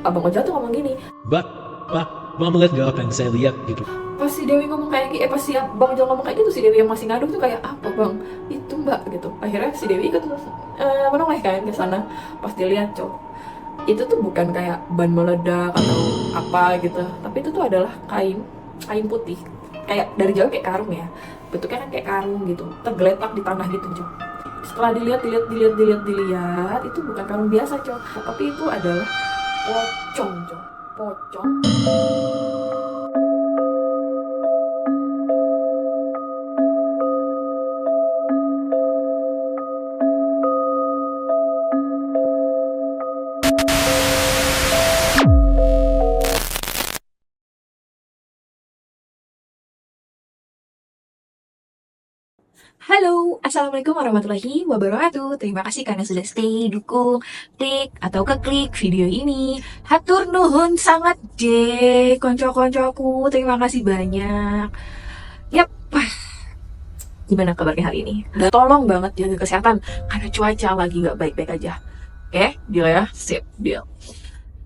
abang ojol tuh ngomong gini, Pak, Mama lihat gak apa yang saya lihat gitu. pas si Dewi ngomong kayak gitu, pas si abang ojol ngomong kayak gitu, si Dewi yang masih ngaduh tuh kayak, apa bang, itu mbak gitu. Akhirnya si Dewi ikut menoleh kan ke sana. Pas dilihat cok, itu tuh bukan kayak ban meledak atau apa gitu, tapi itu tuh adalah kain kain putih, kayak dari jauh kayak karung ya, bentuknya kan kayak karung gitu, tergeletak di tanah gitu cok. Setelah dilihat, itu bukan karung biasa cok, tapi itu adalah pocong cok, pocong. Halo, Assalamualaikum warahmatullahi wabarakatuh. Terima kasih karena sudah stay, dukung, klik, atau keklik video ini. Hatur nuhun sangat deh, konco-koncoku. Terima kasih banyak. Yap, gimana kabarnya hari ini? Tolong banget jaga kesehatan, karena cuaca lagi nggak baik-baik aja. Oke, deal ya? Sip, deal.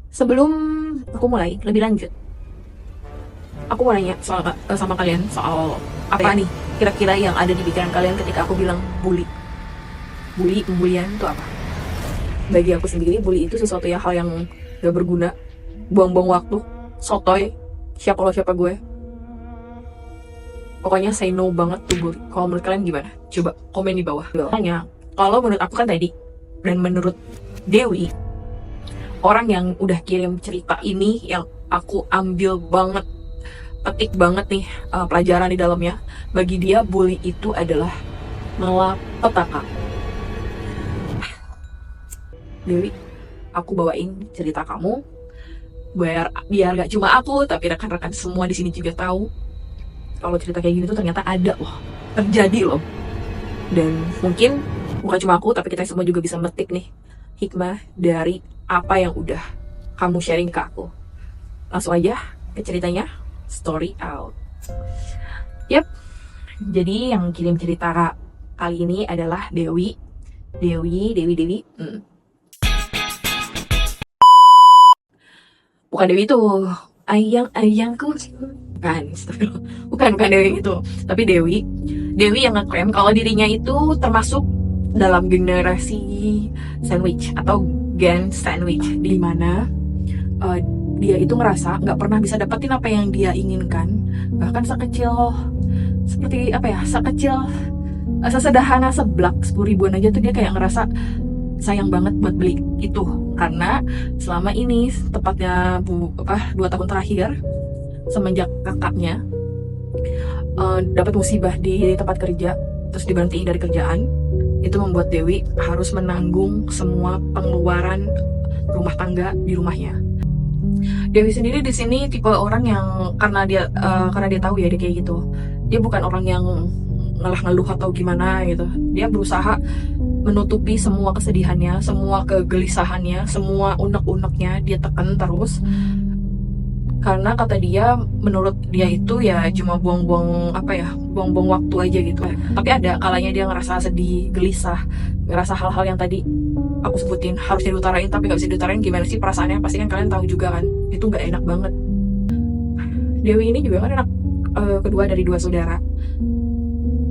Sebelum aku mulai lebih lanjut, aku mau nanya sama kalian soal apa nih kira-kira yang ada di pikiran kalian ketika aku bilang bully. Pembulian itu apa? Bagi aku sendiri, bully itu sesuatu hal yang gak berguna, buang-buang waktu, sotoy, siapa gue. Pokoknya say no banget tuh bully. Kalau menurut kalian gimana? Coba komen di bawah. Hanya kalau menurut aku kan tadi, dan menurut Dewi, orang yang udah kirim cerita ini yang aku ambil banget, petik banget nih pelajaran di dalamnya. Bagi dia bully itu adalah malapetaka. Dewi, aku bawain cerita kamu biar gak cuma aku tapi rekan-rekan semua di sini juga tahu kalau cerita kayak gini tuh ternyata ada loh, terjadi loh. Dan mungkin bukan cuma aku tapi kita semua juga bisa metik nih hikmah dari apa yang udah kamu sharing ke aku. Langsung aja ke ceritanya. Story out. Yap. Jadi yang kirim cerita kali ini adalah Dewi. Bukan Dewi tuh. Ayangku. Bukan. Bukan Dewi itu. Tapi Dewi yang ngeklaim kalau dirinya itu termasuk dalam generasi sandwich atau gen sandwich, di mana dia itu ngerasa nggak pernah bisa dapetin apa yang dia inginkan, bahkan sesederhana seblak 10 ribuan aja tuh dia kayak ngerasa sayang banget buat beli itu, karena selama ini tepatnya 2 tahun terakhir semenjak kakaknya dapat musibah di tempat kerja terus diberhentiin dari kerjaan, itu membuat Dewi harus menanggung semua pengeluaran rumah tangga di rumahnya. Dewi sendiri di sini tipe orang yang karena dia tahu ya dia kayak gitu. Dia bukan orang yang ngeluh atau gimana gitu. Dia berusaha menutupi semua kesedihannya, semua kegelisahannya, semua unek-uneknya dia tekan terus. Karena kata dia, menurut dia itu ya cuma buang-buang waktu aja gitu. Tapi ada kalanya dia ngerasa sedih, gelisah, ngerasa hal-hal yang tadi aku sebutin harusnya diutarain tapi gak bisa diutarain. Gimana sih perasaannya? Pasti kan kalian tahu juga kan, itu gak enak banget. Dewi ini juga kan anak kedua dari 2 saudara.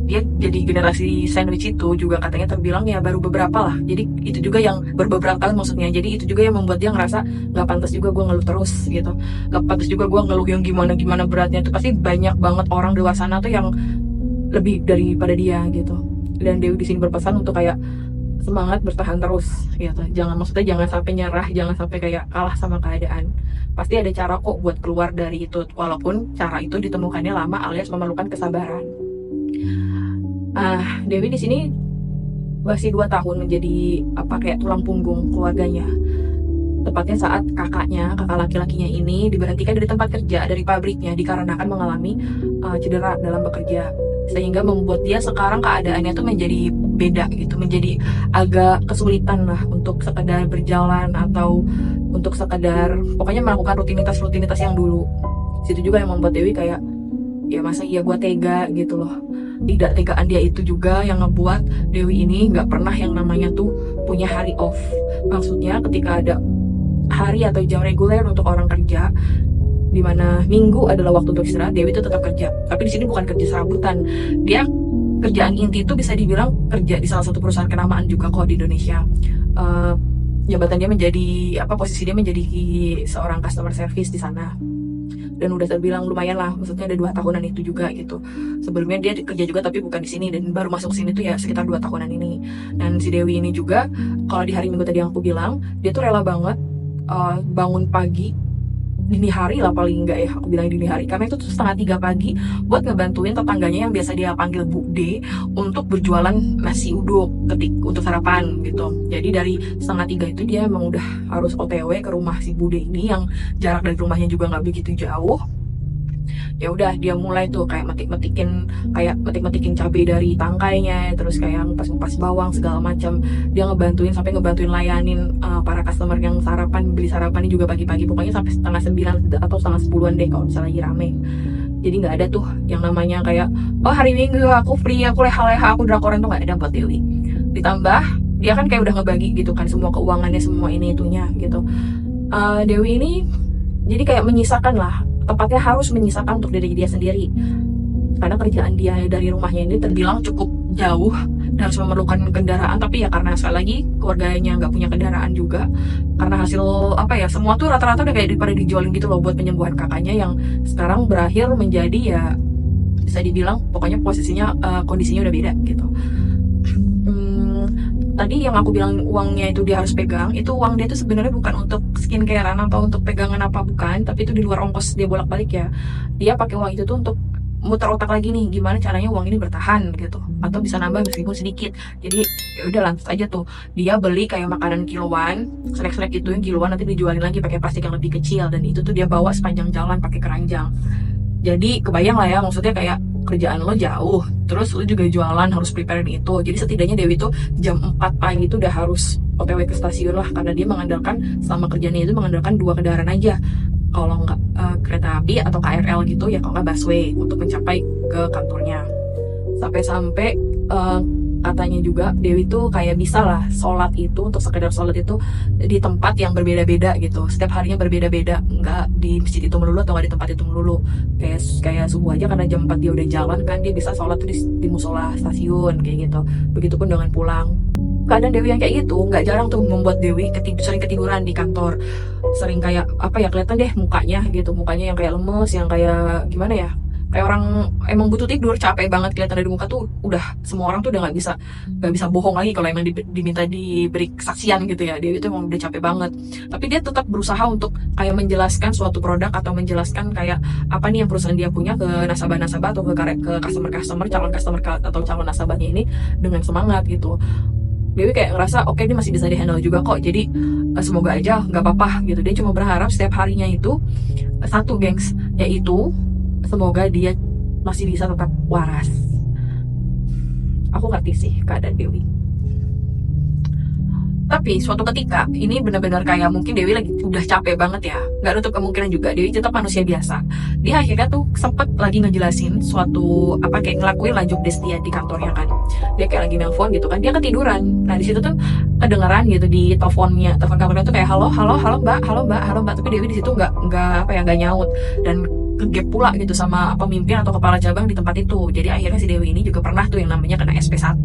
Dia jadi generasi sandwich itu juga katanya terbilang ya baru beberapa lah. Jadi itu juga yang beberapa kali maksudnya. Jadi itu juga yang membuat dia ngerasa gak pantas juga gue ngeluh terus gitu. Gak pantas juga gue ngeluh yang gimana beratnya. Itu pasti banyak banget orang di luar sana tuh yang lebih daripada dia gitu. Dan Dewi di sini berpesan untuk kayak semangat, bertahan terus gitu. Jangan sampai nyerah, jangan sampai kayak kalah sama keadaan. Pasti ada cara kok buat keluar dari itu, walaupun cara itu ditemukannya lama alias memerlukan kesabaran. Dewi di sini masih 2 tahun menjadi kayak tulang punggung keluarganya. Tepatnya saat kakak laki-lakinya ini diberhentikan dari tempat kerja, dari pabriknya, dikarenakan mengalami cedera dalam bekerja, sehingga membuat dia sekarang keadaannya tuh menjadi beda gitu, menjadi agak kesulitan lah untuk sekedar berjalan atau untuk sekedar pokoknya melakukan rutinitas yang dulu. Situ juga yang membuat Dewi kayak, ya masa iya gue tega gitu loh. Tidak tegaan dia itu juga yang ngebuat Dewi ini nggak pernah yang namanya tuh punya hari off. Maksudnya ketika ada hari atau jam reguler untuk orang kerja, di mana Minggu adalah waktu untuk istirahat, Dewi itu tetap kerja. Tapi di sini bukan kerja serabutan. Dia kerjaan inti itu bisa dibilang kerja di salah satu perusahaan kenamaan juga kok di Indonesia. Jabatan dia menjadi posisi dia menjadi seorang customer service di sana. Dan udah terbilang lumayan lah, maksudnya ada 2 tahunan itu juga gitu. Sebelumnya dia kerja juga tapi bukan di sini, dan baru masuk sini tuh ya sekitar 2 tahunan ini. Dan si Dewi ini juga, kalau di hari Minggu tadi yang aku bilang, dia tuh rela banget bangun pagi, dini hari lah paling enggak ya, aku bilang dini hari, karena itu tuh 2:30 pagi buat ngebantuin tetangganya yang biasa dia panggil Bu D untuk berjualan nasi uduk ketik untuk sarapan gitu. Jadi dari 2:30 itu dia emang udah harus OTW ke rumah si Bu D ini yang jarak dari rumahnya juga nggak begitu jauh. Ya udah dia mulai tuh kayak metik-metikin cabai dari tangkainya, terus kayak ngupas bawang segala macam. Dia ngebantuin layanin para customer yang beli sarapan juga pagi-pagi, pokoknya sampai 8:30 atau 9:30 deh kalau misalnya lagi rame. Jadi nggak ada tuh yang namanya kayak hari Minggu aku free, aku leha-leha, aku drakoran, tuh nggak ada buat Dewi. Ditambah dia kan kayak udah ngebagi gitu kan semua keuangannya, semua ini itunya gitu. Dewi ini jadi kayak menyisakan lah, tepatnya harus menyisakan untuk diri dia sendiri, karena kerjaan dia dari rumahnya ini terbilang cukup jauh dan harus memerlukan kendaraan. Tapi ya karena sekali lagi keluarganya nggak punya kendaraan juga, karena hasil semua tuh rata-rata udah kayak daripada dijualin gitu loh buat penyembuhan kakaknya yang sekarang berakhir menjadi ya bisa dibilang pokoknya kondisinya udah beda gitu. Tadi yang aku bilang uangnya itu dia harus pegang, itu uang dia itu sebenarnya bukan untuk skincarean atau untuk pegangan apa, bukan, tapi itu di luar ongkos dia bolak-balik ya. Dia pakai uang itu tuh untuk muter otak lagi nih, gimana caranya uang ini bertahan gitu, atau bisa nambah meskipun sedikit. Jadi ya udah lantas aja tuh dia beli kayak makanan kiloan, snack itu yang kiloan nanti dijualin lagi pakai plastik yang lebih kecil, dan itu tuh dia bawa sepanjang jalan pakai keranjang. Jadi kebayang lah ya, maksudnya kayak kerjaan lo jauh, terus lo juga jualan harus preparein itu. Jadi setidaknya Dewi tuh jam 4 pagi itu udah harus OTW ke stasiun lah, karena dia mengandalkan selama kerjanya itu mengandalkan 2 kendaraan aja. Kalau nggak kereta api atau KRL gitu ya, kalau nggak busway untuk mencapai ke kantornya. Sampai-sampai katanya juga Dewi tuh kayak bisa lah sholat itu, untuk sekedar sholat itu di tempat yang berbeda-beda gitu, setiap harinya berbeda-beda, nggak di masjid itu melulu atau nggak di tempat itu melulu. Kayak subuh aja karena jam 4 dia udah jalan kan, dia bisa sholat tuh di musola stasiun kayak gitu. Begitupun dengan pulang. Keadaan Dewi yang kayak gitu nggak jarang tuh membuat Dewi sering ketiduran di kantor, sering kayak kelihatan deh mukanya yang kayak lemes, yang kayak gimana ya, kayak orang emang butuh tidur, capek banget kelihatan dari muka tuh. Udah semua orang tuh udah nggak bisa bohong lagi kalau emang diminta diberi kesaksian gitu ya. Dia itu emang udah capek banget, tapi dia tetap berusaha untuk kayak menjelaskan suatu produk atau menjelaskan kayak apa nih yang perusahaan dia punya ke nasabah-nasabah atau ke customer, calon customer atau calon nasabahnya ini dengan semangat gitu. Dewi kayak ngerasa oke, dia masih bisa dihandle juga kok, jadi semoga aja nggak apa-apa gitu. Dia cuma berharap setiap harinya itu satu, gengs, yaitu semoga dia masih bisa tetap waras. Aku ngerti sih keadaan Dewi. Tapi suatu ketika ini benar-benar kayak mungkin Dewi lagi udah capek banget ya, nggak nutup kemungkinan juga Dewi tetap manusia biasa. Dia akhirnya tuh sempet lagi ngejelasin suatu kayak ngelakuin lah job desk dia di kantornya kan. Dia kayak lagi nelpon gitu kan, dia ketiduran. Nah di situ tuh kedengeran gitu di telepon kantornya tuh kayak halo mbak, tapi Dewi di situ nggak nyaut, dan kegep pula gitu sama pemimpin atau kepala cabang di tempat itu. Jadi akhirnya si Dewi ini juga pernah tuh yang namanya kena SP1.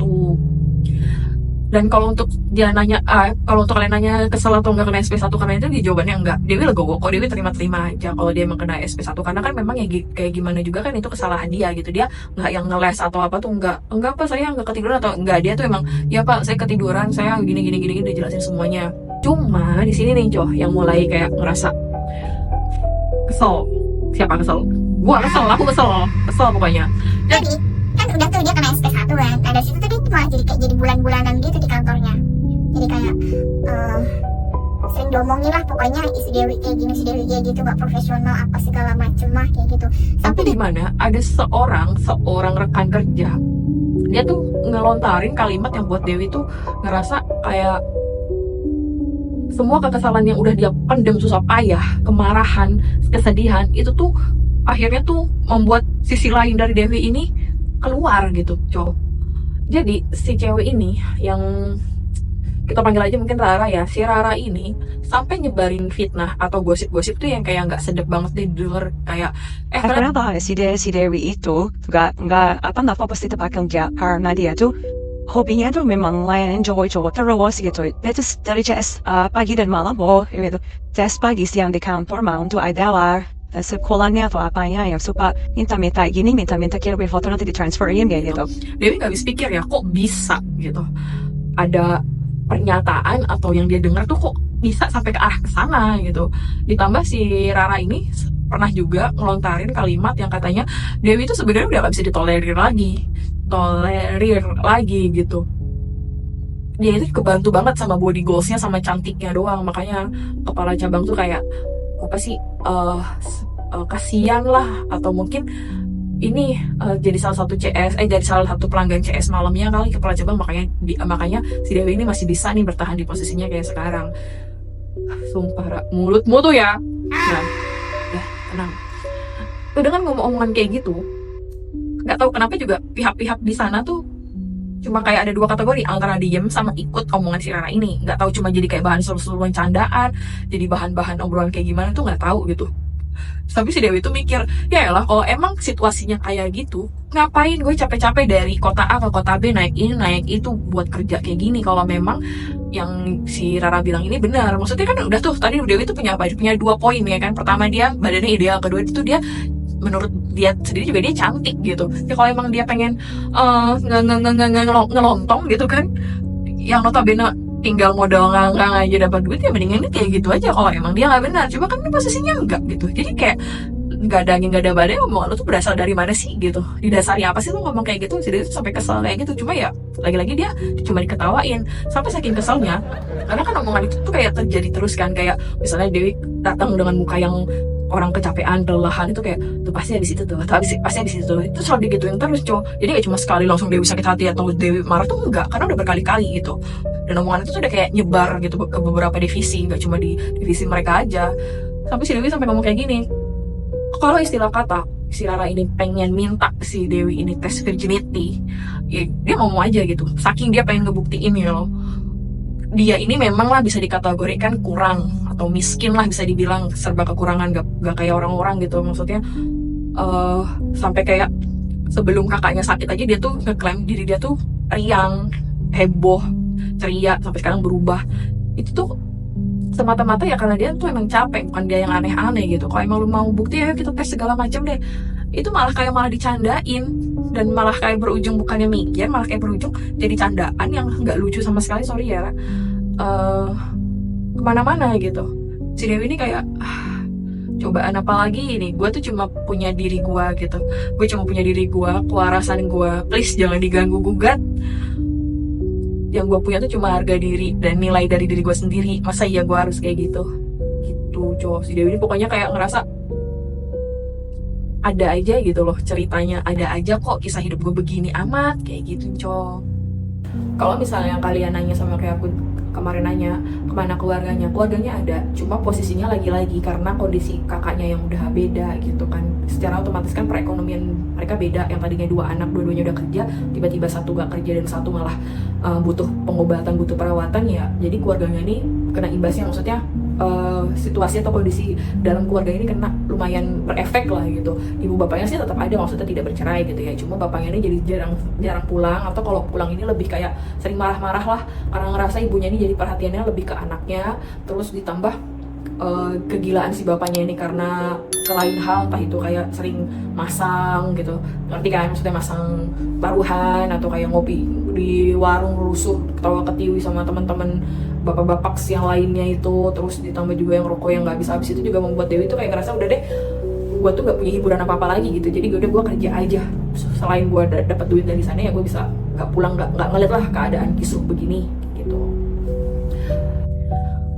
Dan kalau untuk dia nanya, kalau untuk kalian nanya kesel atau enggak kena SP1 karena itu, dia jawabannya enggak. Dewi legowo kok, Dewi terima-terima aja kalau dia emang kena SP1, karena kan memang ya kayak gimana juga kan itu kesalahan dia gitu. Dia nggak yang ngeles atau apa tuh, enggak apa saya nggak ketiduran atau enggak. Dia tuh emang ya pak saya ketiduran, saya gini dia jelasin semuanya. Cuma di sini nih Coh yang mulai kayak ngerasa kesel. Siapa kesel? Gua kesel, aku kesel pokoknya. Dan kan udah tuh dia kena SP1 kan. Nah dari situ tuh dia malah jadi bulan-bulanan gitu di kantornya. Jadi kayak sering diomongin lah pokoknya si Dewi kayak gitu, gak profesional apa segala macem lah kayak gitu. Sampai di mana ada seorang rekan kerja, dia tuh ngelontarin kalimat yang buat Dewi tuh ngerasa kayak semua kekesalan yang udah dia pendam susah payah, kemarahan, kesedihan, itu tuh akhirnya tuh membuat sisi lain dari Dewi ini keluar gitu, Cow. Jadi si cewek ini yang kita panggil aja mungkin Rara ya, si Rara ini sampai nyebarin fitnah atau gosip-gosip tuh yang kayak nggak sedap banget deh denger, kayak kalian Kenapa si Dewi itu nggak fokus di tempat kerja karena dia tuh hobinya tuh memang lain cowok-cowok terus gitu. Dia tuh dari CS pagi dan malam gitu. CS pagi siang di kantor malam tuh adalah sekolahnya atau apanya yang suka minta-minta gini, minta-minta kirim foto nanti ditransferin kayak gitu. Dewi nggak habis pikir ya, kok bisa gitu ada pernyataan atau yang dia dengar tuh kok bisa sampai ke arah kesana gitu. Ditambah si Rara ini pernah juga ngelontarin kalimat yang katanya Dewi itu sebenarnya udah gak bisa tolerir lagi gitu. Dia itu kebantu banget sama body goalsnya sama cantiknya doang, makanya kepala cabang tuh kayak apa sih kasihan lah, atau mungkin ini jadi salah satu jadi salah satu pelanggan CS malamnya kali kepala cabang, makanya si Dewi ini masih bisa nih bertahan di posisinya kayak sekarang. Sumpah, mulutmu tuh ya. Nah, ya tenang. Tuh dengan ngomong-ngomongan kayak gitu, nggak tahu kenapa juga pihak-pihak di sana tuh cuma kayak ada dua kategori, antara diem sama ikut omongan si Rara ini. Nggak tahu cuma jadi kayak bahan seru-seruan candaan, jadi bahan-bahan obrolan kayak gimana tuh nggak tahu gitu. Tapi si Dewi tuh mikir, ya elah kalau emang situasinya kayak gitu, ngapain gue capek-capek dari kota A ke kota B naik ini naik itu buat kerja kayak gini, kalau memang yang si Rara bilang ini benar. Maksudnya kan udah tuh tadi Dewi tuh punya apa? Punya 2 poin ya kan. Pertama dia badannya ideal, kedua itu dia menurut dia sendiri juga dia cantik gitu. Ya kalau emang dia pengen ngelontong gitu kan, yang notabene tinggal modal ngang aja dapat duit, ya mendingan ini kayak gitu aja kalau emang dia nggak benar. Cuma kan ini posisinya enggak gitu, jadi kayak nggak ada angin nggak ada badai, omongan lu tuh berasal dari mana sih gitu, didasari apa sih lu ngomong kayak gitu. Jadi sampai kesel kayak gitu. Cuma ya lagi-lagi dia cuma diketawain sampai saking keselnya, karena kan omongan itu tuh kayak terjadi terus kan. Kayak misalnya Dewi datang dengan muka yang orang kecapean, kelelahan, itu kayak tuh pasti habis itu tuh, atau pasti habis itu tuh. Itu selalu digituin terus cowok. Jadi gak cuma sekali langsung Dewi sakit hati atau Dewi marah tuh enggak, karena udah berkali-kali gitu. Dan omongan itu tuh udah kayak nyebar gitu ke beberapa divisi, nggak cuma di divisi mereka aja. Sampai si Dewi sampai ngomong kayak gini, kalau istilah kata si Rara ini pengen minta si Dewi ini tes virginity, ya dia ngomong aja gitu, saking dia pengen ngebuktiin ya loh, dia ini memang lah bisa dikategorikan kurang atau miskin lah, bisa dibilang serba kekurangan, gak kayak orang-orang gitu. Maksudnya sampai kayak sebelum kakaknya sakit aja dia tuh ngeklaim diri dia tuh riang, heboh, ceria, sampai sekarang berubah. Itu tuh semata-mata ya karena dia tuh emang capek, bukan dia yang aneh-aneh gitu. Kalau emang lu mau bukti ya kita tes segala macam deh, itu malah dicandain, dan malah kayak berujung bukannya mikir, malah kayak berujung jadi candaan yang nggak lucu sama sekali. Sorry ya, kemana-mana gitu. Si Dewi ini kayak cobaan apa lagi ini, gue tuh cuma punya diri gue gitu, gue cuma punya diri gue, kewarasan gue, please jangan diganggu gugat. Yang gue punya tuh cuma harga diri dan nilai dari diri gue sendiri, masa iya gue harus kayak gitu cowok. Si Dewi ini pokoknya kayak ngerasa ada aja gitu loh ceritanya, ada aja kok kisah hidup gue begini amat kayak gitu cowok. Kalau misalnya kalian nanya sama kayak aku kemarin nanya kemana keluarganya ada, cuma posisinya lagi-lagi karena kondisi kakaknya yang udah beda gitu kan, secara otomatis kan perekonomian mereka beda. Yang tadinya 2 anak dua-duanya udah kerja, tiba-tiba satu gak kerja dan satu malah butuh pengobatan, butuh perawatan ya. Jadi keluarganya ini kena imbasnya, maksudnya situasi atau kondisi dalam keluarga ini kena lumayan berefek lah gitu. Ibu bapaknya sih tetap ada, maksudnya tidak bercerai gitu ya, cuma bapaknya ini jadi jarang pulang, atau kalau pulang ini lebih kayak sering marah-marah lah karena ngerasa ibunya ini jadi perhatiannya lebih ke anaknya. Terus ditambah kegilaan si bapaknya ini karena kelain hal, entah itu kayak sering masang gitu, ngerti kan, maksudnya masang baruhan atau kayak ngopi di warung rusuh ketawa ketiwi sama teman-teman bapak-bapak yang lainnya itu. Terus ditambah juga yang rokok yang nggak habis-habis, itu juga membuat Dewi tuh kayak ngerasa udah deh, gue tuh nggak punya hiburan apa-apa lagi gitu. Jadi gue kerja aja, selain gue dapat duit dari sana ya gue bisa nggak pulang, nggak ngeliat lah keadaan kisruh begini gitu.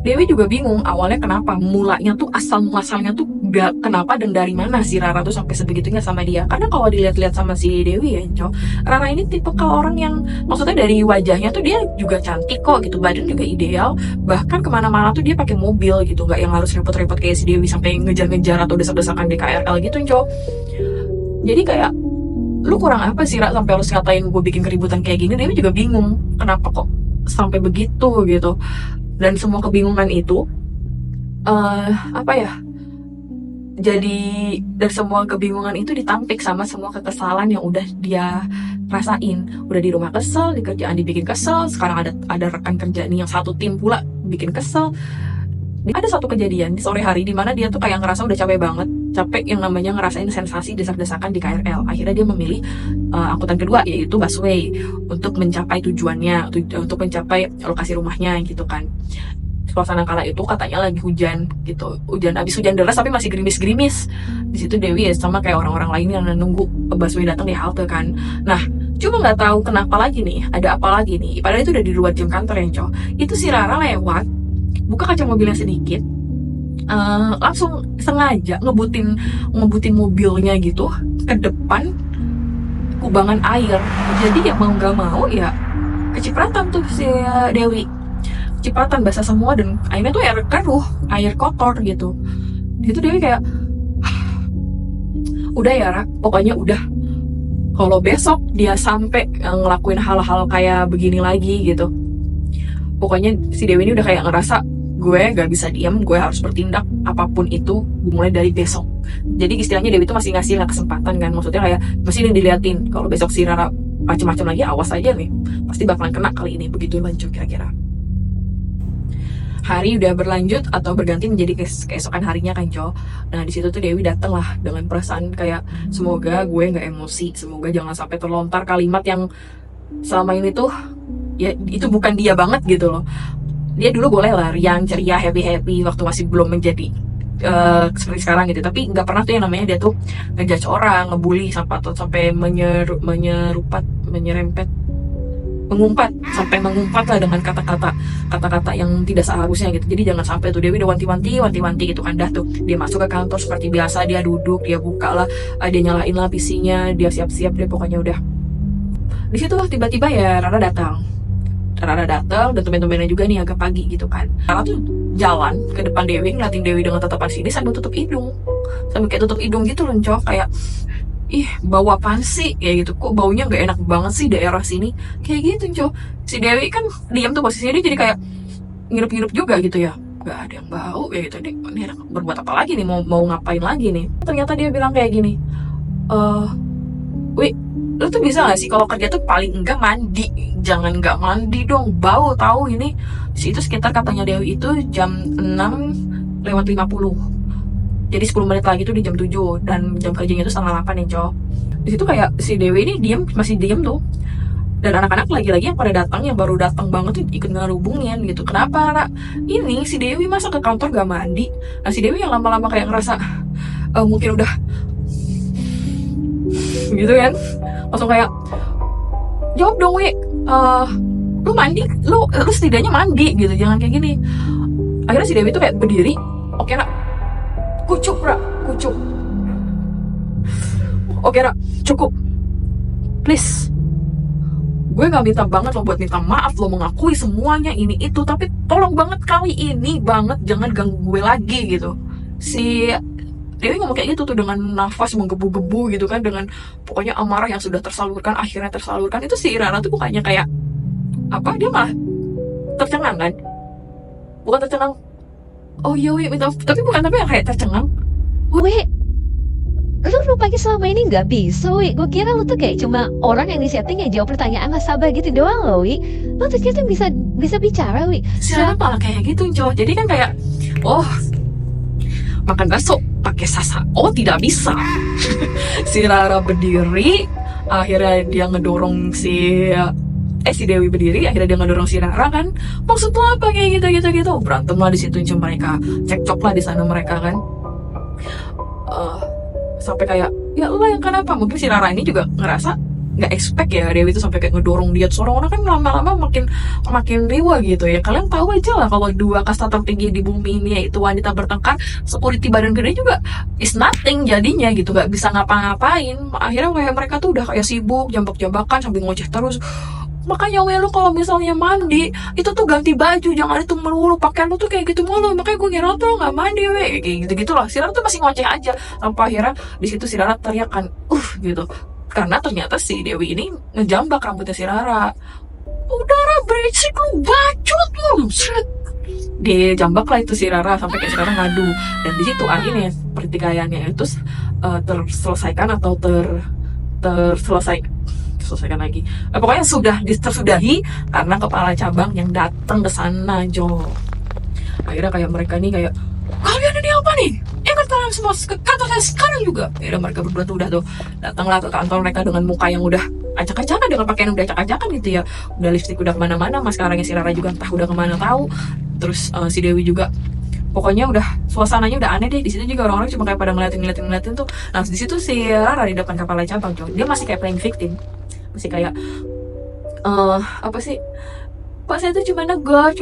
Dewi juga bingung awalnya kenapa, mulanya tuh asal muasalnya tuh kenapa dan dari mana si Rara tuh sampai sebegitunya sama dia. Karena kalau dilihat-lihat sama si Dewi ya Enco, Rara ini tipe kalau orang yang maksudnya dari wajahnya tuh dia juga cantik kok gitu, badan juga ideal, bahkan kemana-mana tuh dia pakai mobil gitu, nggak yang harus repot-repot kayak si Dewi sampai ngejar-ngejar atau desak-desakan di KRL gitu Enco. Jadi kayak lu kurang apa sih Ra sampai harus ngatain gue bikin keributan kayak gini. Dewi juga bingung kenapa kok sampai begitu gitu. Dan semua kebingungan itu apa ya, jadi dari semua kebingungan itu ditampik sama semua kekesalan yang udah dia rasain. Udah di rumah kesel, di kerjaan dibikin kesel, sekarang ada rekan kerja nih yang satu tim pula bikin kesel. Ada satu kejadian di sore hari di mana dia tuh kayak ngerasa udah capek banget, capek yang namanya ngerasain sensasi desak-desakan di KRL. Akhirnya dia memilih angkutan kedua, yaitu busway, untuk mencapai tujuannya, untuk mencapai lokasi rumahnya gitu kan. Suasana kala itu katanya lagi hujan gitu, habis hujan deras tapi masih gerimis-gerimis. Di situ Dewi ya sama kayak orang-orang lain yang nunggu busway datang di halte kan. Nah, cuma nggak tahu kenapa lagi nih, ada apa lagi nih. Padahal itu udah di luar jam kantor ya, Cok. Itu si Rara lewat, buka kaca mobilnya sedikit, langsung sengaja ngebutin mobilnya gitu ke depan kubangan air. Jadi ya mau nggak mau ya kecipratan tuh si Dewi, cipratan basah semua, dan akhirnya tuh air keruh, air kotor gitu. Itu Dewi kayak udah ya Ra, pokoknya udah, kalau besok dia sampai ngelakuin hal-hal kayak begini lagi gitu, pokoknya si Dewi ini udah kayak ngerasa gue gak bisa diam, gue harus bertindak apapun itu mulai dari besok. Jadi istilahnya Dewi itu masih ngasih kesempatan kan, maksudnya kayak masih diliatin kalau besok si Rara macam-macam lagi, awas aja nih, pasti bakalan kena kali ini. Begitu lanjut kira-kira. Hari udah berlanjut atau berganti menjadi keesokan harinya kan, Jo. Nah di situ tuh Dewi dateng lah dengan perasaan kayak semoga gue nggak emosi, semoga jangan sampai terlontar kalimat yang selama ini tuh ya itu bukan dia banget gitu loh. Dia dulu boleh lah riang, ceria, happy waktu masih belum menjadi seperti sekarang gitu, tapi nggak pernah tuh yang namanya dia tuh ngejudge orang, ngebully sampai mengumpat lah dengan kata-kata yang tidak seharusnya gitu. Jadi jangan sampai tuh. Dewi udah wanti-wanti gitu kan. Dah tuh dia masuk ke kantor seperti biasa, dia duduk, dia buka lah, dia nyalain lah PC-nya, dia siap-siap, dia pokoknya udah. Di situ tiba-tiba ya Rara datang dan temen-temennya juga nih agak pagi gitu kan. Rara tuh jalan ke depan Dewi, ngeliatin Dewi dengan tatapan sini sambil tutup hidung gitu loh, Cok. Kayak ih, bau apaan sih kayak gitu, kok baunya nggak enak banget sih daerah sini kayak gitu, Cok. Si Dewi kan diam tuh posisinya, dia jadi kayak ngirup-ngirup juga gitu ya, nggak ada yang bau ya gitu. Ini berbuat apa lagi nih, mau ngapain lagi nih. Ternyata dia bilang kayak gini, Wi, lu tuh bisa gak sih kalau kerja tuh paling enggak mandi, jangan nggak mandi dong, bau tahu ini. Itu sekitar katanya Dewi itu jam 6:50. Jadi 10 menit lagi tuh di jam 7, dan jam kerjanya itu 7:30 nih, Cok. Di situ kayak si Dewi ini masih diem tuh. Dan anak-anak lagi-lagi yang pada datang, yang baru datang banget tuh ikut ngerubungin gitu. Kenapa, Ra? Ini si Dewi masa ke kantor gak mandi? Nah, si Dewi yang lama-lama kayak ngerasa mungkin udah gitu kan. Langsung kayak, jawab dong, Wi. Lu mandi, lu setidaknya mandi gitu, jangan kayak gini. Akhirnya si Dewi tuh kayak berdiri, oke, Ra. Kucuk, Ra, kucuk. Oke, Ra, cukup. Please. Gue gak minta banget lo buat minta maaf, lo mengakui semuanya ini itu, tapi tolong banget kali ini banget jangan ganggu gue lagi gitu. Si Dewi ngomong kayak gitu tuh dengan nafas menggebu-gebu gitu kan, dengan pokoknya amarah yang sudah tersalurkan akhirnya tersalurkan. Itu si Rara tuh bukannya kayak apa, dia malah tercengang kan, bukan tercengang, oh iya Wi minta, tapi yang kayak tercengang. Wi, lu rupanya selama ini nggak bisa, Wi. Gue kira lu tuh kayak cuma orang yang disetting yang jawab pertanyaan nasabah gitu doang loh, Wi. Lu ternyata bisa bicara, Wi. Si Rara malah kayak gitu, Cok. Jadi kan kayak, oh makan bakso pakai sasa, oh tidak bisa. Si Rara berdiri, akhirnya dia ngedorong si Dewi berdiri, akhirnya dia ngedorong si Rara kan. Maksud lo apa kayak gitu. Berantem lah di situ, cuma mereka cekcok lah di sana mereka kan. Sampai kayak ya Allah yang kenapa, mungkin si Rara ini juga ngerasa nggak expect ya Dewi itu sampai kayak ngedorong dia. Terus orang-orang kan lama-lama makin riwa gitu ya. Kalian tahu aja lah kalau dua kasta tertinggi di bumi ini yaitu wanita bertengkar, security badan gede juga is nothing jadinya gitu, nggak bisa ngapa-ngapain. Akhirnya kayak mereka tuh udah kayak sibuk jambak-jambakan sambil ngoceh terus. Makanya lu kalau misalnya mandi itu tuh ganti baju, jangan itu melulu, pakaian lu tuh kayak gitu mulu. Makanya gue ngira tuh nggak mandi kayak gitu loh. Si Rara tuh masih ngoceh aja, sampai akhirnya di situ si Rara teriakan gitu, karena ternyata si Dewi ini ngejambak rambutnya si Rara. udara berisik lu, bacot lu, seret. Dijambak lah itu si Rara sampai kayak si Rara ngadu, dan di situ akhirnya pertikaiannya itu terselesaikan atau terselesaikan lagi. Pokoknya sudah tersudahi karena kepala cabang yang datang ke sana, Jo. Akhirnya kayak mereka nih kayak, kalian ini apa nih? Ikut kalian semua ke kantor saya sekarang juga. Akhirnya mereka berdua tuh udah tuh datanglah ke kantor mereka dengan muka yang udah acak-acakan, dengan pakaian yang udah acak-acakan gitu ya. Udah lipstick udah kemana-mana, maskaranya si Rara juga entah udah kemana tahu. Terus si Dewi juga, pokoknya udah suasananya udah aneh deh. Di situ juga orang-orang cuma kayak pada ngeliatin tuh. Nah di situ si Rara di depan kepala cabang, Jo, dia masih kayak playing victim, masih kayak apa sih, Pak saya tuh cuma negor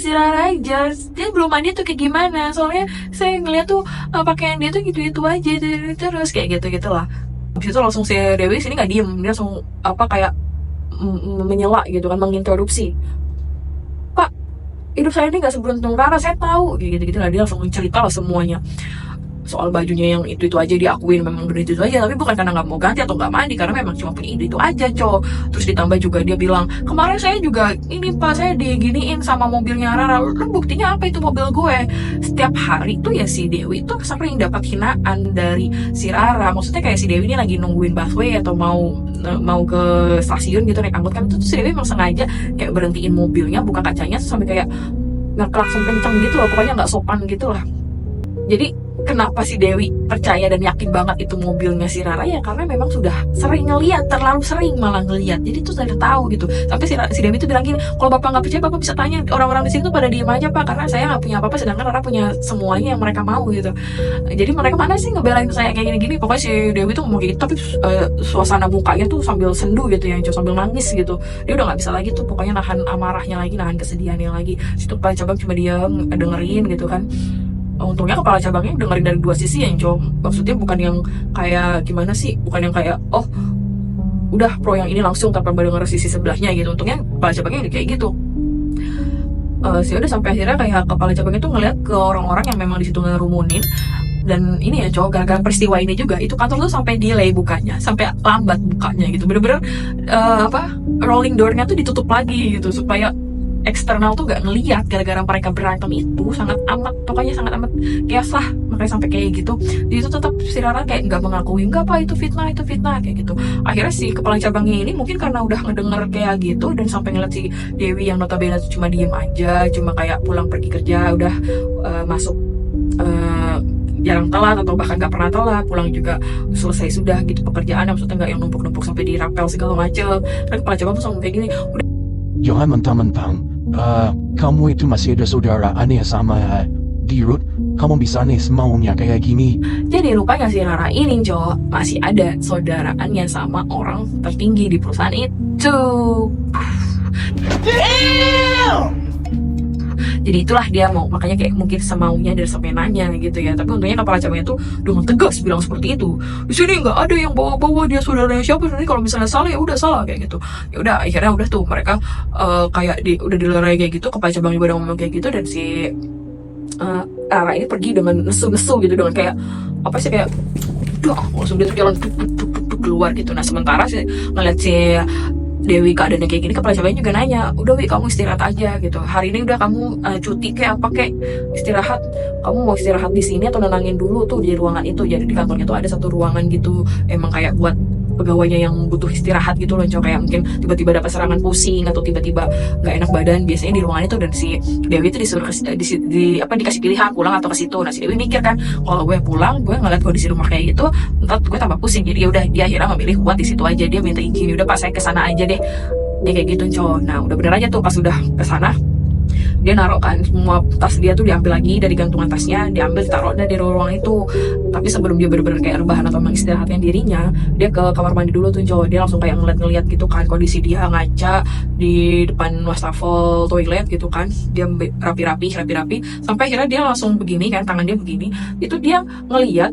si Rara aja, dia belum mandi tuh kayak gimana, soalnya saya ngeliat tuh pakaian dia tuh gitu-gitu aja terus kayak gitu-gitulah. Habis itu langsung si Dewi sini nggak diem, dia langsung apa kayak menyela gitu kan, menginterupsi. Pak, hidup saya ini nggak seberuntung Rara, saya tahu gitu-gitu lah. Dia langsung cerita lah semuanya soal bajunya yang itu aja, diakuin memang bener itu aja, tapi bukan karena nggak mau ganti atau nggak mandi, karena memang cuma punya itu aja, Co. Terus ditambah juga dia bilang, kemarin saya juga ini Pak, saya diginiin sama mobilnya Rara. Lu buktinya apa itu mobil gue? Setiap hari tuh ya si Dewi tuh sering dapat hinaan dari si Rara. Maksudnya kayak si Dewi ini lagi nungguin busway atau mau ke stasiun gitu naik angkot kan, itu tuh si Dewi memang sengaja kayak berhentiin mobilnya, buka kacanya sampai kayak ngeklakson kenceng gitu loh, pokoknya nggak sopan gitu lah. Jadi kenapa si Dewi percaya dan yakin banget itu mobilnya si Rara, ya karena memang sudah sering ngeliat, terlalu sering malah ngeliat, jadi tuh sudah tahu gitu. Sampai si Dewi tuh bilang gini, kalau bapak nggak percaya bapak bisa tanya orang-orang di sini tuh pada diem aja Pak, karena saya nggak punya apa-apa sedangkan Rara punya semuanya yang mereka mau gitu. Jadi mereka mana sih ngebelain saya kayak gini-gini. Pokoknya si Dewi tuh ngomong gitu, tapi suasana mukanya tuh sambil sendu gitu ya, sambil nangis gitu. Dia udah nggak bisa lagi tuh pokoknya nahan amarahnya lagi, nahan kesedihannya lagi. Situ kepala cabang cuma diam dengerin gitu kan. Untungnya kepala cabangnya dengerin dari dua sisi ya, Jo. Maksudnya bukan yang kayak gimana sih, bukan yang kayak oh udah pro yang ini langsung tanpa mendengar sisi sebelahnya gitu. Untungnya kepala cabangnya kayak gitu. Sih udah sampai akhirnya kayak kepala cabangnya tuh ngeliat ke orang-orang yang memang di situ ngerumunin. Dan ini ya, Co, gara-gara peristiwa ini juga itu kantor tuh sampai delay bukanya, sampai lambat bukanya gitu. Bener-bener rolling door-nya tuh ditutup lagi gitu supaya eksternal tuh gak ngeliat, gara-gara mereka berantem itu sangat amat chaos lah, makanya sampai kayak gitu. Jadi itu tetap si Rara kayak nggak mengakui, nggak Pak, itu fitnah kayak gitu. Akhirnya si kepala cabangnya ini mungkin karena udah ngedenger kayak gitu dan sampai ngeliat si Dewi yang notabene cuma diem aja, cuma kayak pulang pergi kerja udah masuk jarang telat atau bahkan gak pernah telat, pulang juga selesai sudah gitu pekerjaan, maksudnya gak yang numpuk-numpuk sampai dirapel segala macem. Kan kepala cabang tuh sama kayak gini, udah Johan mentang-mentang kamu itu masih ada saudara aneh sama Dirut, kamu bisa nih semaunya kayak gini. jadi rupanya si Rara ini, Jo, masih ada saudaraannya sama orang tertinggi di perusahaan itu. Jadi itulah dia mau, makanya kayak mungkin semaunya dan semenanya gitu ya. Tapi untungnya kepala cabangnya tuh dengan tegas bilang seperti itu. Di sini nggak ada yang bawa-bawa dia saudaranya siapa. Nanti kalau misalnya salah ya udah salah kayak gitu. Ya udah akhirnya udah tuh mereka kayak udah dilerai kayak gitu. Kepala cabang juga udah ngomong kayak gitu, dan si Rara ini pergi dengan nesu-nesu gitu, dengan kayak apa sih kayak langsung dia tuh jalan tuk keluar gitu. Nah sementara sih ngeliat si Dewi keadaannya kayak gini, kepala cabangnya juga nanya, udah Wi kamu istirahat aja gitu, hari ini udah kamu cuti kayak apa kayak istirahat, kamu mau istirahat di sini atau nenangin dulu tuh di ruangan itu. Jadi di kantornya tuh ada satu ruangan gitu emang kayak buat pegawainya yang butuh istirahat gitu loh, kayak mungkin tiba-tiba dapat serangan pusing atau tiba-tiba nggak enak badan, biasanya di ruangan itu. Dan si Dewi itu disuruh dikasih pilihan pulang atau ke situ. Nah si Dewi mikir kan, kalau gue pulang gue ngeliat kondisi rumah kayak gitu ntar gue tambah pusing, jadi udah dia akhirnya memilih buat di situ aja. Dia minta izin, udah Pak saya kesana aja deh, dia kayak gitu, Co. Nah udah bener aja tuh, pas udah kesana dia naruh kan semua tas dia tuh diambil lagi dari gantungan tasnya, diambil taruhnya di ruang itu. Tapi sebelum dia bener-bener kayak rebahan atau mengistirahatkan dirinya, dia ke kamar mandi dulu tuh, Jo. Dia langsung kayak ngeliat gitu kan kondisi dia ngaca di depan wastafel toilet gitu kan, dia rapi-rapi sampai akhirnya dia langsung begini kan, tangan dia begini. Itu dia ngeliat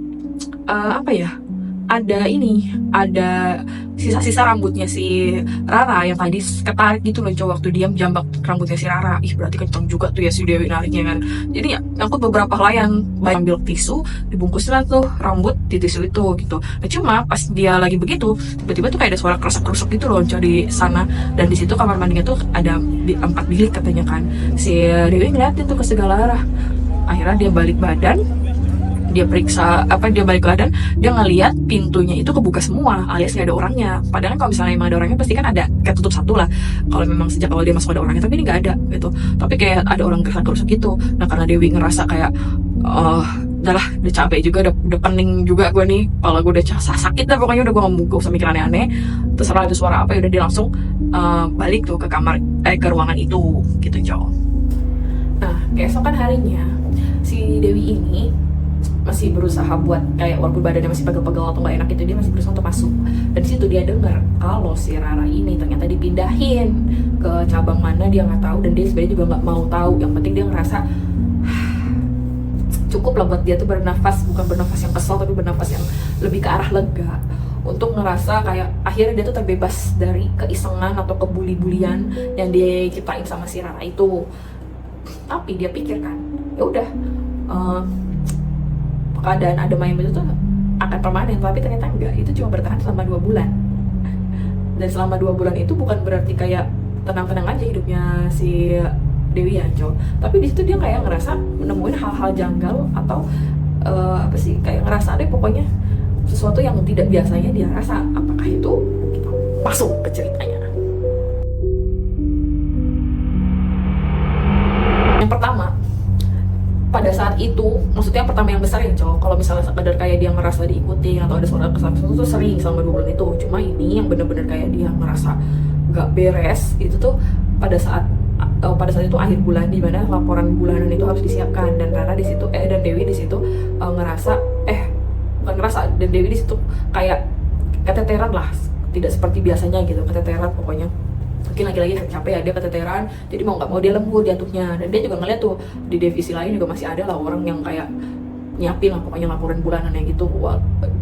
ada sisa-sisa rambutnya si Rara yang tadi ketarik gitu loh cowok, waktu diam jambak rambutnya si Rara. Ih, berarti kenceng juga tuh ya si Dewi nariknya kan. Jadi ya nyangkut beberapa helai yang ambil tisu, dibungkusin lah tuh rambut di tisu itu gitu. Nah, cuma pas dia lagi begitu, tiba-tiba tuh kayak ada suara kerusuk-kerusuk gitu loh di sana. Dan di situ kamar mandinya tuh ada 4 bilik katanya kan. Si Dewi ngeliatin tuh ke segala arah. Akhirnya dia balik badan, dia periksa dia balik badan, dia ngeliat pintunya itu kebuka semua, alias nggak ada orangnya. Padahal kalau misalnya emang ada orangnya pasti kan ada kayak tutup satu lah, kalau memang sejak awal dia masuk ada orangnya, tapi ini nggak ada gitu. Tapi kayak ada orang kerasa gitu. Nah, karena Dewi ngerasa kayak udah capek juga, udah pening juga gue nih, kepala gue udah sakit dah pokoknya, udah gue gak usah mikir aneh-aneh, terserah itu suara apa, udah dia langsung balik tuh ke ke ruangan itu gitu, Jo. Nah, keesokan harinya si Dewi ini masih berusaha buat kayak walaupun badannya masih pegel-pegel atau nggak enak itu, dia masih berusaha untuk masuk. Dan di situ dia dengar kalau si Rara ini ternyata dipindahin ke cabang mana dia nggak tahu, dan dia sebenarnya juga nggak mau tahu. Yang penting dia ngerasa cukup lah buat dia tuh bernafas, bukan bernafas yang kesel tapi bernafas yang lebih ke arah lega, untuk ngerasa kayak akhirnya dia tuh terbebas dari keisengan atau kebuli-bulian yang dia ciptain sama si Rara itu. Tapi dia pikir kan, ya udah keadaan adem ayem itu tuh akan permanen, tapi ternyata enggak. Itu cuma bertahan selama 2 bulan. Dan selama 2 bulan itu bukan berarti kayak tenang-tenang aja hidupnya si Dewi Yanco, tapi di situ dia kayak ngerasa menemuin hal-hal janggal atau kayak ngerasa deh pokoknya sesuatu yang tidak biasanya dia rasa. Apakah itu? Kita masuk ke ceritanya. Yang pertama, pada saat itu, maksudnya yang pertama yang besar ya cowok, kalau misalnya sekedar kayak dia ngerasa diikuti atau ada suara kesalahan itu sering selama 2 bulan itu. Cuma ini yang bener-bener kayak dia ngerasa gak beres itu tuh pada saat itu akhir bulan, di mana laporan bulanan itu harus disiapkan. Dan Rara di situ dan Dewi di situ dan Dewi di situ kayak keteteran lah, tidak seperti biasanya gitu, keteteran pokoknya. Mungkin lagi-lagi capek ya, dia keteteran, jadi mau nggak mau dia lembur jatuhnya. Dan dia juga ngeliat tuh di divisi lain juga masih ada lah orang yang kayak nyiapin lah pokoknya laporan bulanannya gitu.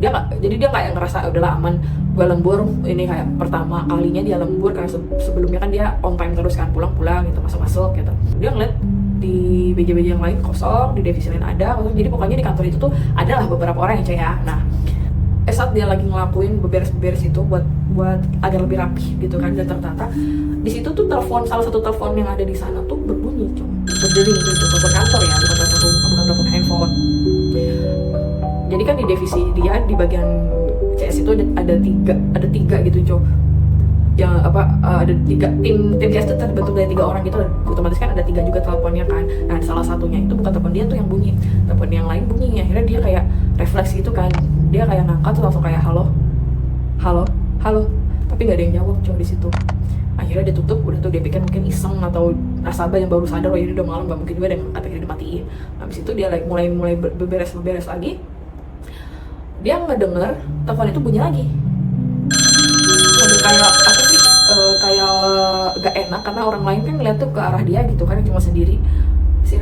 Jadi dia kayak ngerasa udahlah aman, gue lembur ini kayak pertama kalinya dia lembur, karena sebelumnya kan dia on time terus kan, pulang-pulang gitu, masuk-masuk gitu. Dia ngeliat di BJ-BJ yang lain kosong, di divisi lain ada kosong. Jadi pokoknya di kantor itu tuh adalah beberapa orang yang ya. Nah, saat dia lagi ngelakuin beberes itu buat agar lebih rapi gitu kan, dan ternyata di situ tuh salah satu telepon yang ada di sana tuh berbunyi, berdering gitu, telepon kantor ya, bukan telepon handphone. Jadi kan di divisi dia di bagian CS itu ada tiga gitu, yang ada 3 tim CS itu terbentuk dari 3 orang gitu, otomatis kan ada 3 juga teleponnya kan. Nah, salah satunya itu bukan telepon dia tuh yang bunyi, telepon yang lain bunyi. Akhirnya dia kayak refleks gitu kan, dia kayak ngangkat tuh langsung kayak halo, tapi nggak ada yang jawab di situ. Akhirnya dia tutup, udah tuh dia pikir mungkin iseng atau nasabah yang baru sadar, oh ini udah malam, nggak mungkin juga ada yang ngangkat, akhirnya dimatiin. Habis itu dia mulai beberes lagi, dia ngedenger telepon itu bunyi lagi. Kayak kayak gak enak, karena orang lain kan ngeliat tuh ke arah dia gitu kan, cuma sendiri. Si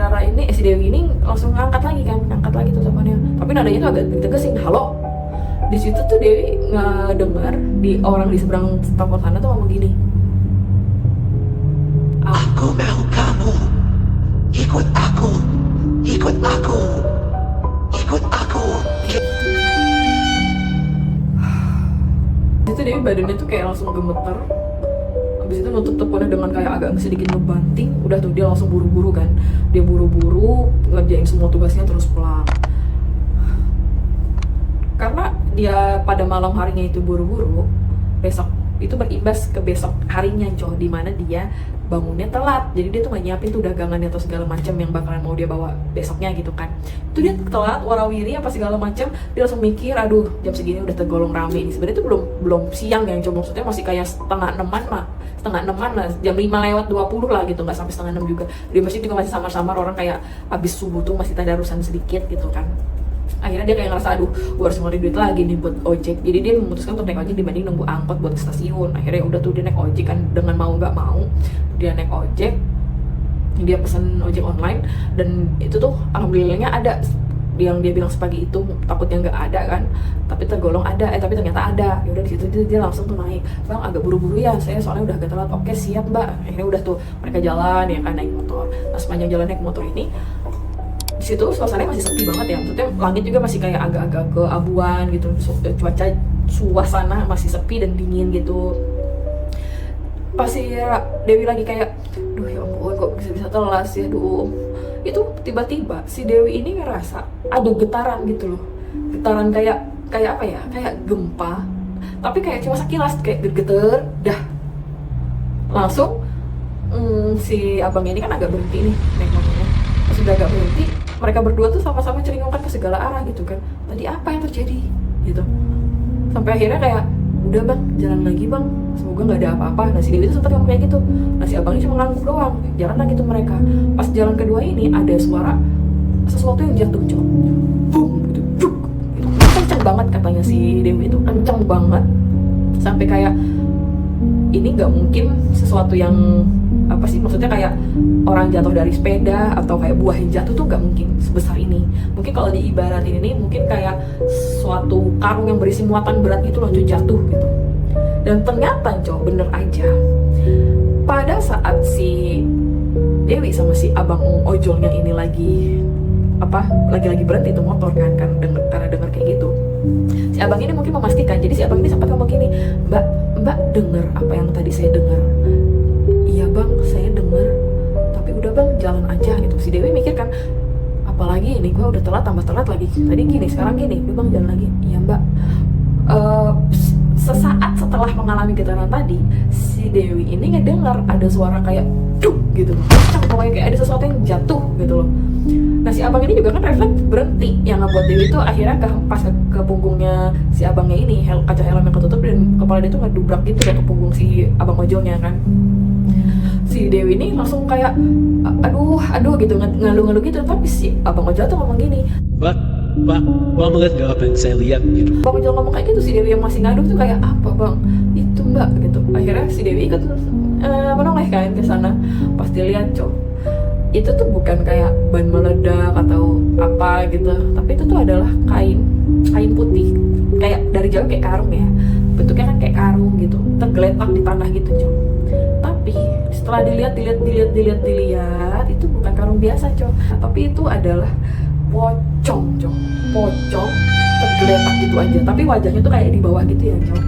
Dewi ini langsung ngangkat lagi tuh teleponnya, tapi nadanya tuh agak ditegesin, halo. Di situ tuh Dewi ngedenger di orang di seberang telepon sana tuh ngomong gini, aku mau kamu, ikut aku. Itu Dewi badannya tuh kayak langsung gemeter. Habis itu nutup teleponnya dengan kayak agak sedikit ngebanting. Udah tuh dia langsung buru-buru kan, dia buru-buru ngerjain semua tugasnya terus pulang. Karena dia pada malam harinya itu buru-buru, besok itu berimbas ke besok harinya di mana dia bangunnya telat. Jadi dia tuh gak nyiapin tuh dagangannya atau segala macam yang bakalan mau dia bawa besoknya gitu kan. Itu dia telat, warawiri apa segala macam. Dia langsung mikir, aduh jam segini udah tergolong rame ini. Sebenarnya itu belum siang ya, maksudnya masih kayak setengah enaman lah, jam 5:20 lah gitu, nggak sampai setengah 6 juga. Di masjid juga masih samar-samar, orang kayak abis subuh tuh masih tadarusan sedikit gitu kan. Akhirnya dia kayak ngerasa, aduh gue harus ngeluarin duit lagi nih buat ojek. Jadi dia memutuskan untuk naik ojek dibanding nunggu angkot buat ke stasiun. Akhirnya udah tuh dia naik ojek kan, dengan mau nggak mau dia naik ojek. Dia pesen ojek online, dan itu tuh alhamdulillahnya ada yang dia bilang sepagi itu takutnya nggak ada kan, tapi tergolong ada, tapi ternyata ada. Ya udah di situ dia langsung tuh naik. Bang, agak buru-buru ya, saya soalnya udah agak telat. Oke siap mbak. Akhirnya udah tuh mereka jalan ya kan, naik motor. Nah sepanjang jalan naik motor ini, di situ suasananya masih sepi banget ya. Maksudnya langit juga masih kayak agak-agak keabuan gitu. Cuaca suasana masih sepi dan dingin gitu. Pas si Dewi lagi kayak, duh ya ampun kok bisa-bisa telat sih, aduh. Itu tiba-tiba si Dewi ini ngerasa ada getaran gitu loh. Getaran kayak apa ya? Kayak gempa. Tapi kayak cuma sekilas, kayak bergetar, dah. Langsung si abang ini kan agak berhenti nih naik motornya. Pas udah agak berhenti, mereka berdua tuh sama-sama celingokan ke segala arah gitu kan. Tadi apa yang terjadi? Gitu. Sampai akhirnya kayak, udah bang, jalan lagi bang, semoga nggak ada apa-apa. Nah si Dewi itu sempat ngomong kayak gitu. Nah si abang ini cuma ngangguk doang, jalan lagi tuh mereka. Pas jalan kedua ini ada suara sesuatu yang jatuh, cok, boom gitu, cuk, gitu. Kenceng banget katanya si Dewi itu, kenceng banget sampai kayak ini nggak mungkin sesuatu yang apa sih, maksudnya kayak orang jatuh dari sepeda atau kayak buah yang jatuh tuh nggak mungkin sebesar ini. Mungkin kalau diibaratin ini mungkin kayak suatu karung yang berisi muatan berat gitu loh, Cok, jatuh gitu. Dan ternyata Cok, bener aja pada saat si Dewi sama si abang ojolnya ini lagi berhenti tuh motor kan karena denger kayak gitu. Si abang ini mungkin memastikan, jadi si abang ini sempat ngomong gini, mbak denger apa yang tadi saya dengar? Iya bang, saya dengar, tapi udah bang, jalan aja gitu. Si Dewi mikir kan, apalagi ini gue udah telat, tambah telat lagi. Tadi gini, sekarang gini, udah bang, jalan lagi. Iya mbak. Sesaat setelah mengalami getaran tadi, si Dewi ini ngedengar ada suara kayak duk gitu, pokoknya kayak ada sesuatu yang jatuh gitu loh. Nah si abang ini juga kan refleks berhenti, yang ngebuat Dewi itu akhirnya pas ke punggungnya si abangnya ini, kaca helm yang ketutup dan kepala dia tuh ngedubrak gitu ke punggung si abang ojolnya kan. Si Dewi ini langsung kayak aduh gitu, ngalu-ngalu gitu. Tapi si abang ojol tuh ngomong gini, Mbak melihat gak apa yang saya lihat gitu? abang ojol ngomong kayak gitu, si Dewi yang masih ngadu tuh kayak, apa bang? Itu mbak gitu. Akhirnya si Dewi ikut menoleh kan ke sana. Pas dilihat cok, itu tuh bukan kayak ban meledak atau apa gitu, tapi itu tuh adalah kain putih, kayak dari jauh kayak karung ya, bentuknya kan kayak karung gitu, tergeletak di tanah gitu cok. Tapi setelah dilihat itu bukan karung biasa cok, tapi itu adalah pocong cok, tergeletak gitu aja, tapi wajahnya tuh kayak di bawah gitu ya cok.